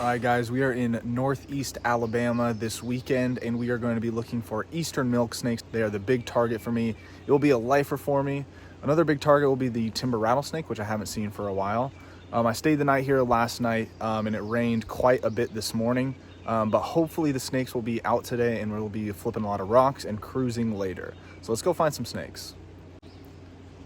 All right, guys, we are in northeast Alabama this weekend, and we are going to be looking for eastern milk snakes. They are the big target for me. It will be a lifer for me. Another big target will be the timber rattlesnake, which I haven't seen for a while. I stayed the night here last night, and it rained quite a bit this morning, but hopefully the snakes will be out today, and we'll be flipping a lot of rocks and cruising later. So let's go find some snakes.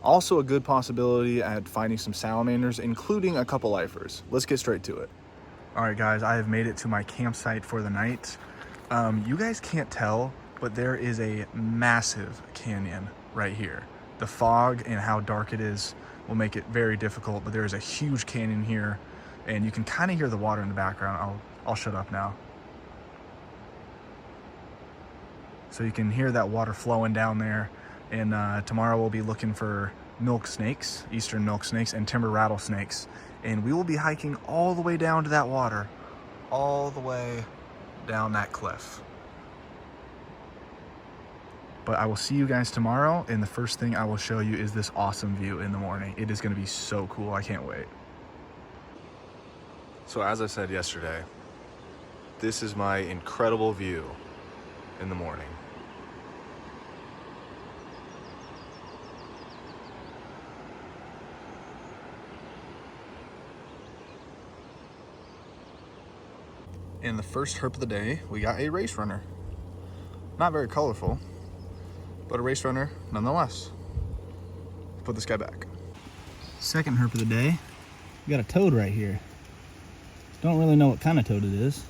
Also a good possibility at finding some salamanders, including a couple lifers. Let's get straight to it. All right, guys, I have made it to my campsite for the night. You guys can't tell, but there is a massive canyon right here. The fog and how dark it is will make it very difficult, but there is a huge canyon here, and you can kind of hear the water in the background. I'll shut up now. So you can hear that water flowing down there, and tomorrow we'll be looking for milk snakes, eastern milk snakes, and timber rattlesnakes. And we will be hiking all the way down to that water, all the way down that cliff. But I will see you guys tomorrow, and the first thing I will show you is this awesome view in the morning. It is gonna be so cool, I can't wait. So as I said yesterday, this is my incredible view in the morning. In the first herp of the day, we got a race runner. Not very colorful, but a race runner nonetheless. Put this guy back. Second herp of the day, we got a toad right here. Don't really know what kind of toad it is,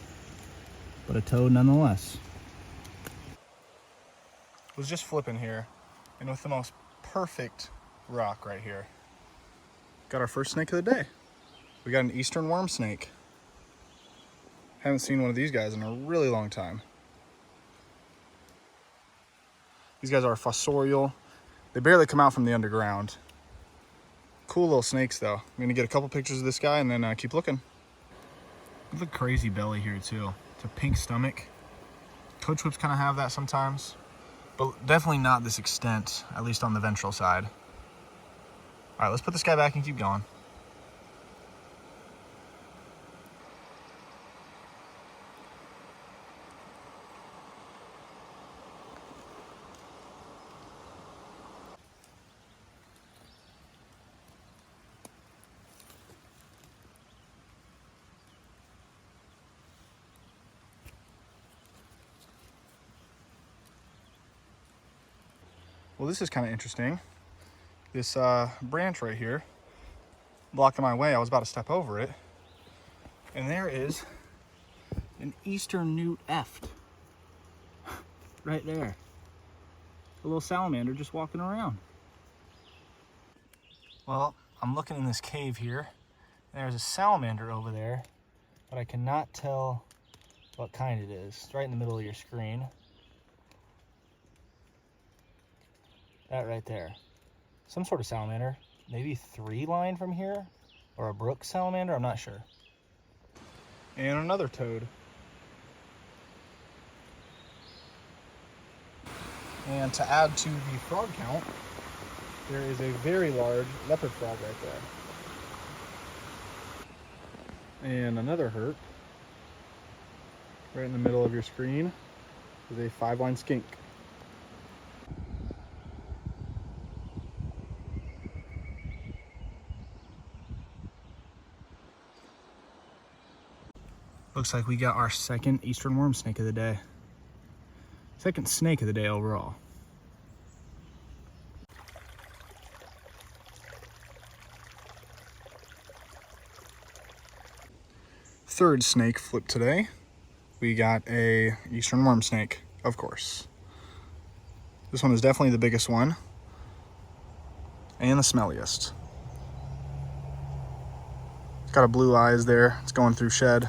but a toad nonetheless. Was just flipping here, and with the most perfect rock right here. Got our first snake of the day. We got an eastern worm snake. Haven't seen one of these guys in a really long time. These guys are fossorial. They barely come out from the underground. Cool little snakes though. I'm gonna get a couple pictures of this guy and then keep looking. Look at the crazy belly here too. It's a pink stomach. Coach whips kind of have that sometimes, but definitely not this extent, at least on the ventral side. All right, let's put this guy back and keep going. Well, this is kind of interesting. This branch right here, blocking my way, I was about to step over it. And there is an eastern newt eft. Right there. A little salamander just walking around. Well, I'm looking in this cave here. There's a salamander over there, but I cannot tell what kind it is. It's right in the middle of your screen. That right there. Some sort of salamander. Maybe 3-line from here? Or a brook salamander, I'm not sure. And another toad. And to add to the frog count, there is a very large leopard frog right there. And another herp. Right in the middle of your screen is a 5-line skink. Looks like we got our second eastern worm snake of the day. Second snake of the day overall. Third snake flip today. We got a eastern worm snake, of course. This one is definitely the biggest one and the smelliest. It's got a blue eyes there. It's going through shed.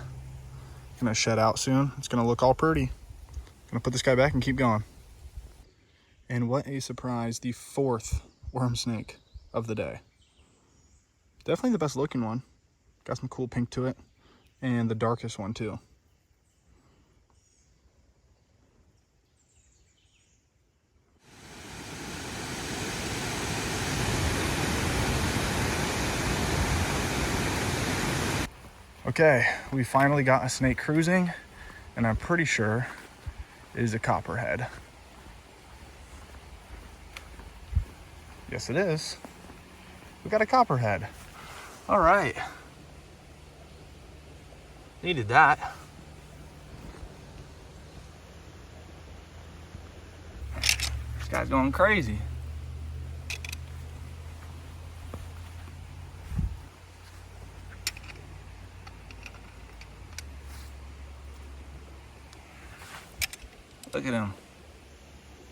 Gonna shed out soon. It's gonna look all pretty. Gonna put this guy back and keep going. And what a surprise, the fourth worm snake of the day. Definitely the best looking one. Got some cool pink to it. And the darkest one too. Okay, we finally got a snake cruising, and I'm pretty sure it is a copperhead. Yes, it is. We got a copperhead. All right. Needed that. This guy's going crazy. Look at him.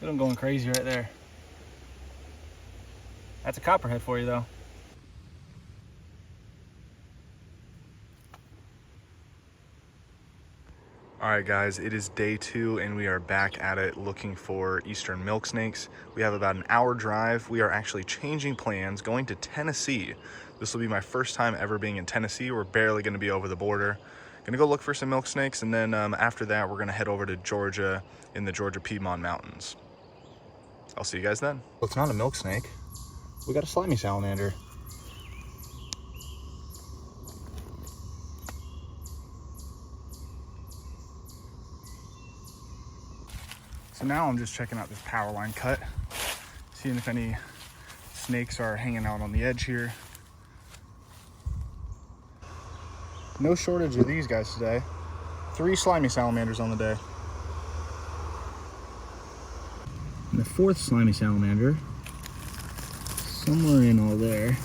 Look at him going crazy right there. That's a copperhead for you, though. All right, guys, it is day 2 and we are back at it looking for eastern milk snakes. We have about an hour drive. We are actually changing plans, going to Tennessee. This will be my first time ever being in Tennessee. We're barely gonna be over the border. Gonna go look for some milk snakes, and then after that, we're gonna head over to Georgia in the Georgia Piedmont Mountains. I'll see you guys then. Well, it's not a milk snake. We got a slimy salamander. So now I'm just checking out this power line cut, seeing if any snakes are hanging out on the edge here. No shortage of these guys today. 3 slimy salamanders on the day. And the 4th slimy salamander, somewhere in all there.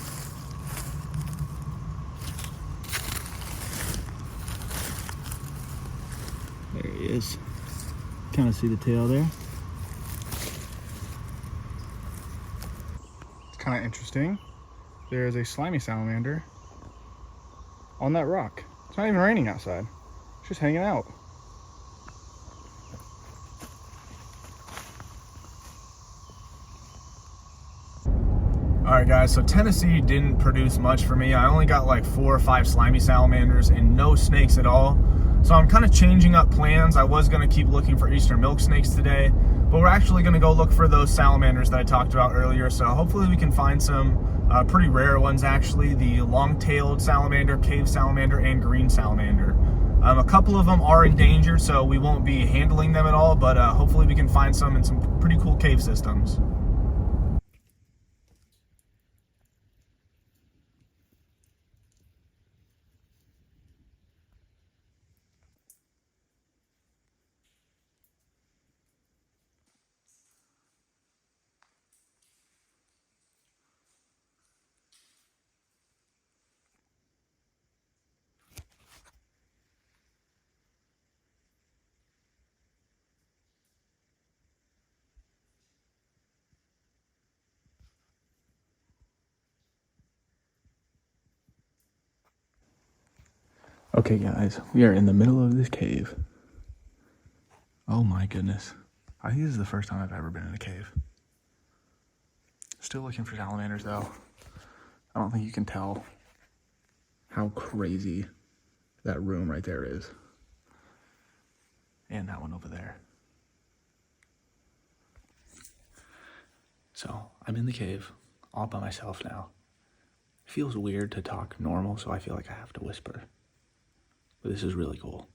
There he is. Kind of see the tail there. It's kind of interesting. There is a slimy salamander on that rock. It's not even raining outside. It's just hanging out. All right, guys, so Tennessee didn't produce much for me. I only got like 4 or 5 slimy salamanders and no snakes at all. So I'm kind of changing up plans. I was going to keep looking for eastern milk snakes today, but we're actually going to go look for those salamanders that I talked about earlier. So hopefully we can find some pretty rare ones, actually. The long-tailed salamander, cave salamander, and green salamander. A couple of them are endangered, so we won't be handling them at all, but hopefully we can find some in some pretty cool cave systems. Okay, guys, we are in the middle of this cave. Oh my goodness. I think this is the first time I've ever been in a cave. Still looking for salamanders, though. I don't think you can tell how crazy that room right there is. And that one over there. So, I'm in the cave, all by myself now. It feels weird to talk normal, so I feel like I have to whisper. But this is really cool.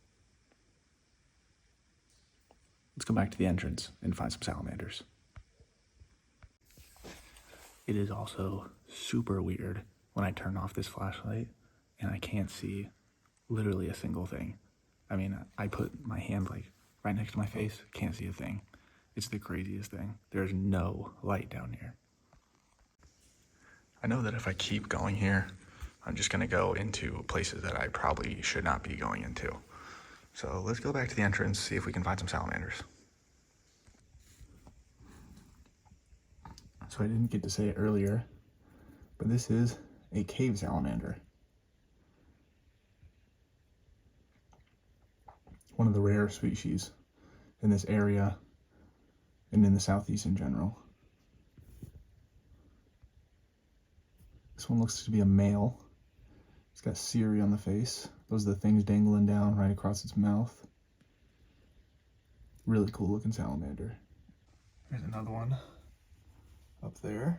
Let's go back to the entrance and find some salamanders. It is also super weird when I turn off this flashlight and I can't see literally a single thing. I mean, I put my hand like right next to my face, can't see a thing. It's the craziest thing. There's no light down here. I know that if I keep going here, I'm just gonna go into places that I probably should not be going into. So let's go back to the entrance, see if we can find some salamanders. So I didn't get to say it earlier, but this is a cave salamander. One of the rare species in this area and in the Southeast in general. This one looks to be a male. It's got Siri on the face. Those are the things dangling down right across its mouth. Really cool looking salamander. Here's another one up there.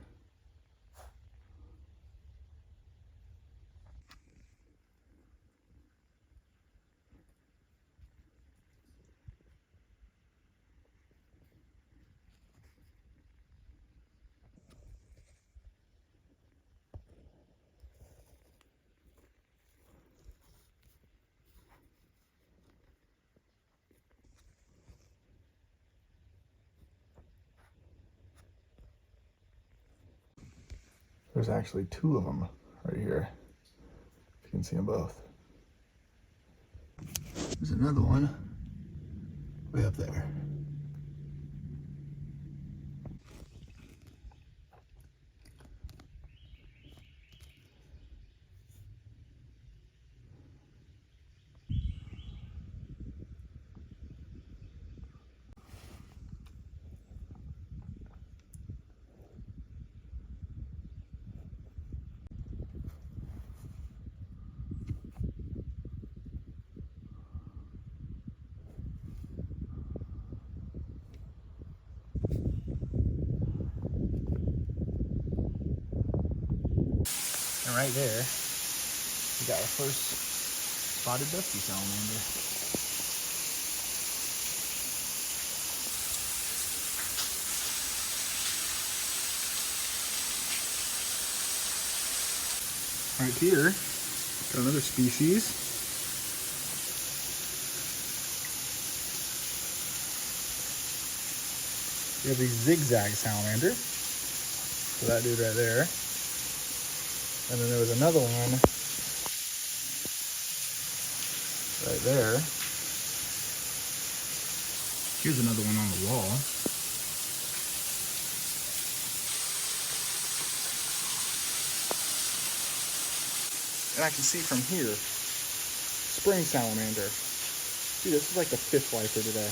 There's actually two of them right here. You can see them both. There's another one way up there. And right there, we got our first spotted dusky salamander. Right here, got another species. We have the zigzag salamander. So that dude right there. And then there was another one right there. Here's another one on the wall. And I can see from here, spring salamander. Dude, this is like the fifth lifer today.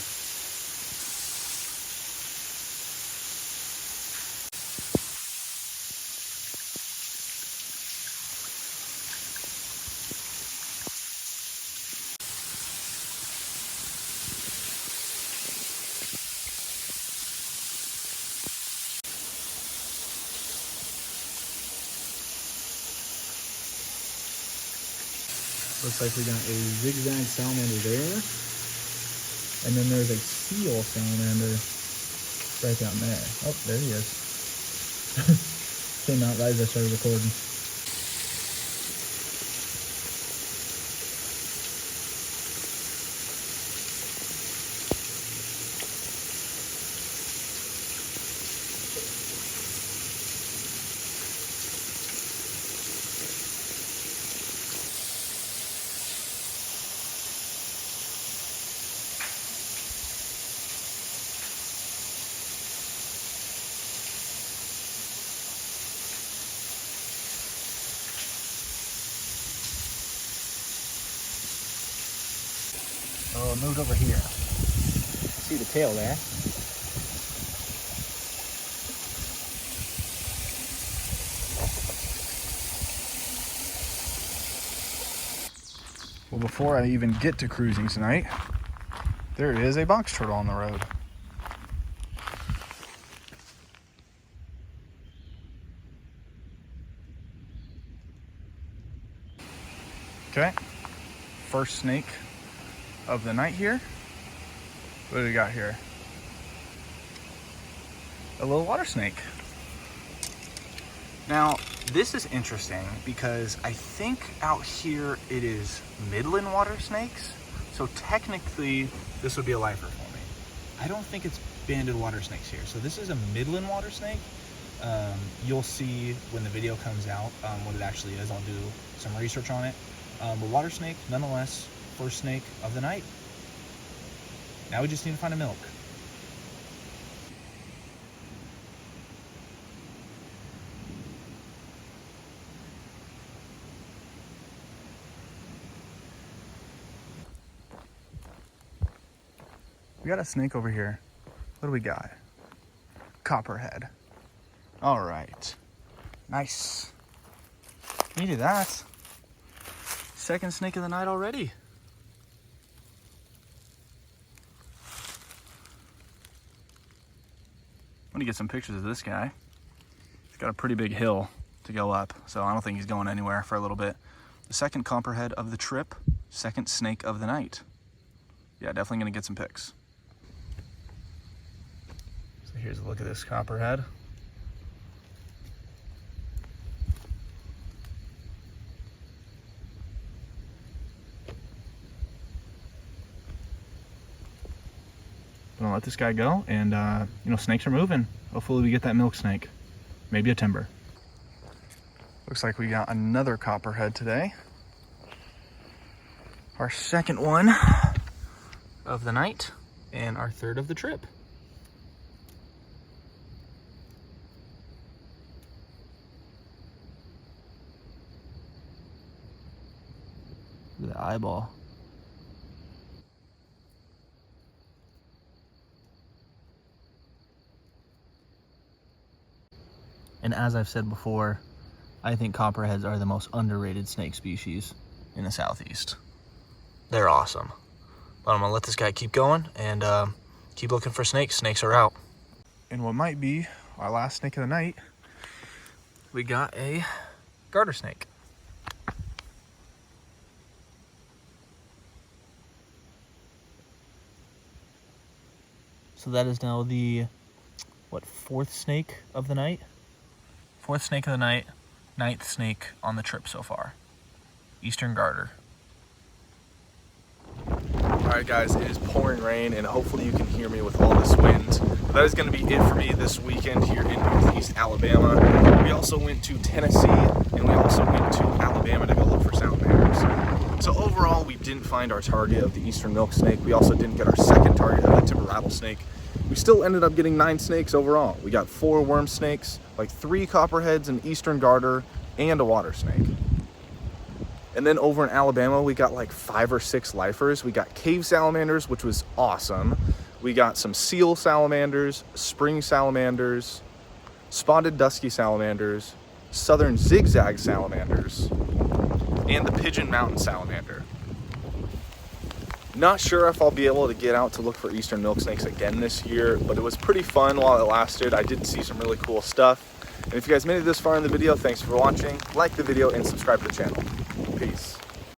Looks like we got a zigzag salamander there. And then there's a seal salamander right down there. Oh, there he is. Came out right as I started recording. Oh, it moved over here. See the tail there? Well, before I even get to cruising tonight, there is a box turtle on the road. Okay, first snake of the night here. What do we got here? A little water snake. Now, this is interesting because I think out here it is midland water snakes. So technically, this would be a lifer for me. I don't think it's banded water snakes here. So this is a midland water snake. You'll see when the video comes out what it actually is. I'll do some research on it. But water snake, nonetheless, first snake of the night. Now we just need to find a milk. We got a snake over here. What do we got? Copperhead. All right. Nice. Needed that. Second snake of the night already. I'm gonna get some pictures of this guy. He's got a pretty big hill to go up, so I don't think he's going anywhere for a little bit. The second copperhead of the trip, second snake of the night. Yeah, definitely gonna get some pics. So here's a look at this copperhead. I'm gonna let this guy go, and you know, snakes are moving. Hopefully we get that milk snake, maybe a timber. Looks like we got another copperhead today. Our second one of the night and our third of the trip. Look at the eyeball. And as I've said before, I think copperheads are the most underrated snake species in the Southeast. They're awesome. But I'm gonna let this guy keep going and keep looking for snakes. Snakes are out. And what might be our last snake of the night, we got a garter snake. So that is now the, what, fourth snake of the night? Fourth snake of the night, ninth snake on the trip so far. Eastern garter. Alright guys, it is pouring rain and hopefully you can hear me with all this wind. But that is going to be it for me this weekend here in Northeast Alabama. We also went to Tennessee and we also went to Alabama to go look for salamanders. So overall, we didn't find our target of the eastern milk snake. We also didn't get our second target of the timber rattlesnake. We still ended up getting 9 snakes overall. We got 4 worm snakes, like 3 copperheads, an eastern garter, and a water snake. And then over in Alabama, we got like 5 or 6 lifers. We got cave salamanders, which was awesome. We got some seal salamanders, spring salamanders, spotted dusky salamanders, southern zigzag salamanders, and the pigeon mountain salamander. Not sure if I'll be able to get out to look for eastern milk snakes again this year, but it was pretty fun while it lasted. I did see some really cool stuff. And if you guys made it this far in the video, thanks for watching. Like the video and subscribe to the channel. Peace.